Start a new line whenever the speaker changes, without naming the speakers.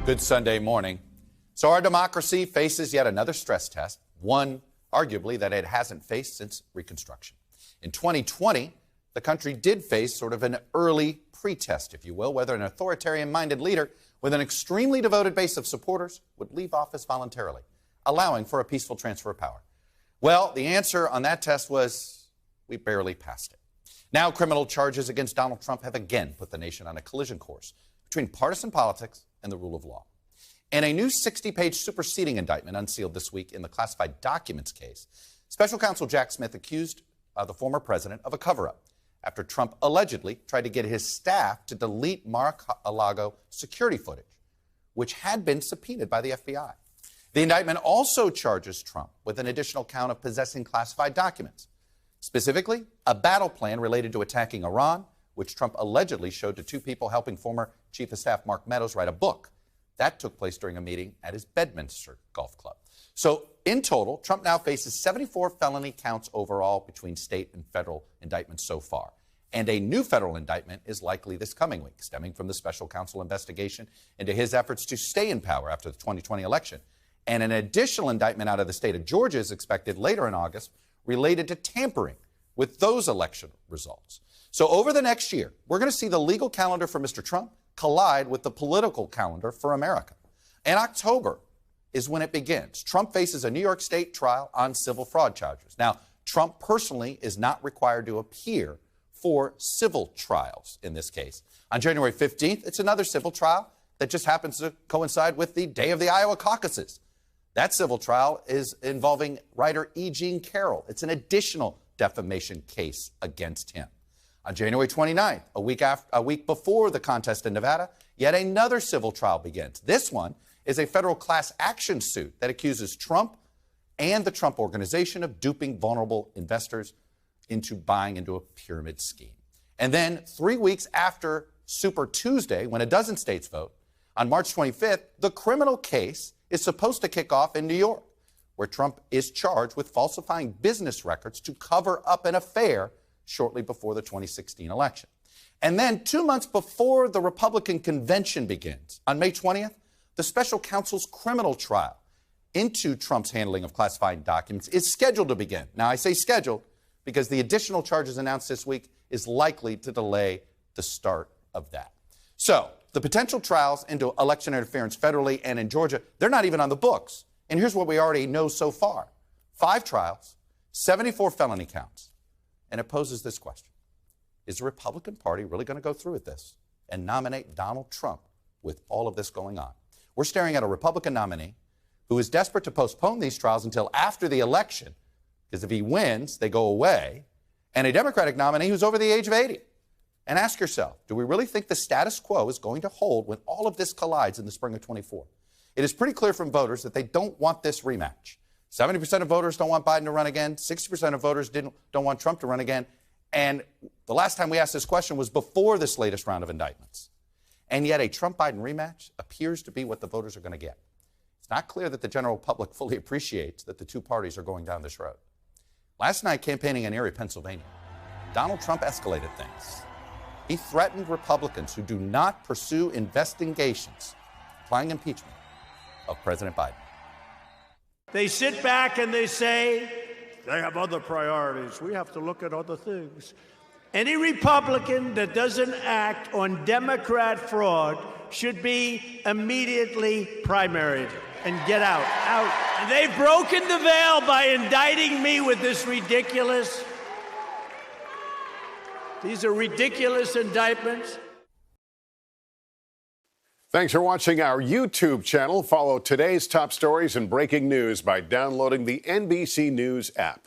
Good Sunday morning. So our democracy faces yet another stress test, one arguably that it hasn't faced since Reconstruction. In 2020, the country did face sort of an early pre-test, if you will, whether an authoritarian-minded leader with an extremely devoted base of supporters would leave office voluntarily, allowing for a peaceful transfer of power. Well, the answer on that test was we barely passed it. Now criminal charges against Donald Trump have again put the nation on a collision course between partisan politics and the rule of law. In a new 60-page superseding indictment unsealed this week in the classified documents case, special counsel Jack Smith accused the former president of a cover-up after Trump allegedly tried to get his staff to delete Mar-a-Lago security footage, which had been subpoenaed by the FBI. The indictment also charges Trump with an additional count of possessing classified documents, specifically a battle plan related to attacking Iran, which Trump allegedly showed to two people helping former Chief of Staff Mark Meadows write a book. That took place during a meeting at his Bedminster Golf Club. So in total, Trump now faces 74 felony counts overall between state and federal indictments so far. And a new federal indictment is likely this coming week, stemming from the special counsel investigation into his efforts to stay in power after the 2020 election. And an additional indictment out of the state of Georgia is expected later in August related to tampering with those election results. So over the next year, we're going to see the legal calendar for Mr. Trump collide with the political calendar for America. In October is when it begins. Trump faces a New York State trial on civil fraud charges. Now, Trump personally is not required to appear for civil trials in this case. On January 15th, it's another civil trial that just happens to coincide with the day of the Iowa caucuses. That civil trial is involving writer E. Jean Carroll. It's an additional defamation case against him. On January 29th, a week before the contest in Nevada, yet another civil trial begins. This one is a federal class action suit that accuses Trump and the Trump Organization of duping vulnerable investors into buying into a pyramid scheme. And then 3 weeks after Super Tuesday, when a dozen states vote, on March 25th, the criminal case is supposed to kick off in New York, where Trump is charged with falsifying business records to cover up an affair shortly before the 2016 election. And then 2 months before the Republican convention begins, on May 20th, the special counsel's criminal trial into Trump's handling of classified documents is scheduled to begin. Now, I say scheduled because the additional charges announced this week is likely to delay the start of that. So the potential trials into election interference federally and in Georgia, they're not even on the books. And here's what we already know so far. 5 trials, 74 felony counts. And it poses this question. Is the Republican Party really going to go through with this and nominate Donald Trump with all of this going on? We're staring at a Republican nominee who is desperate to postpone these trials until after the election, because if he wins, they go away, and a Democratic nominee who's over the age of 80. And ask yourself, do we really think the status quo is going to hold when all of this collides in the spring of 24? It is pretty clear from voters that they don't want this rematch. 70% of voters don't want Biden to run again. 60% of voters don't want Trump to run again. And the last time we asked this question was before this latest round of indictments. And yet a Trump-Biden rematch appears to be what the voters are going to get. It's not clear that the general public fully appreciates that the two parties are going down this road. Last night, campaigning in Erie, Pennsylvania, Donald Trump escalated things. He threatened Republicans who do not pursue investigations applying impeachment of President Biden.
They sit back and they say, they have other priorities. We have to look at other things. Any Republican that doesn't act on Democrat fraud should be immediately primaried and get out. And they've broken the veil by indicting me with this ridiculous. These are ridiculous indictments.
Thanks for watching our YouTube channel. Follow today's top stories and breaking news by downloading the NBC News app.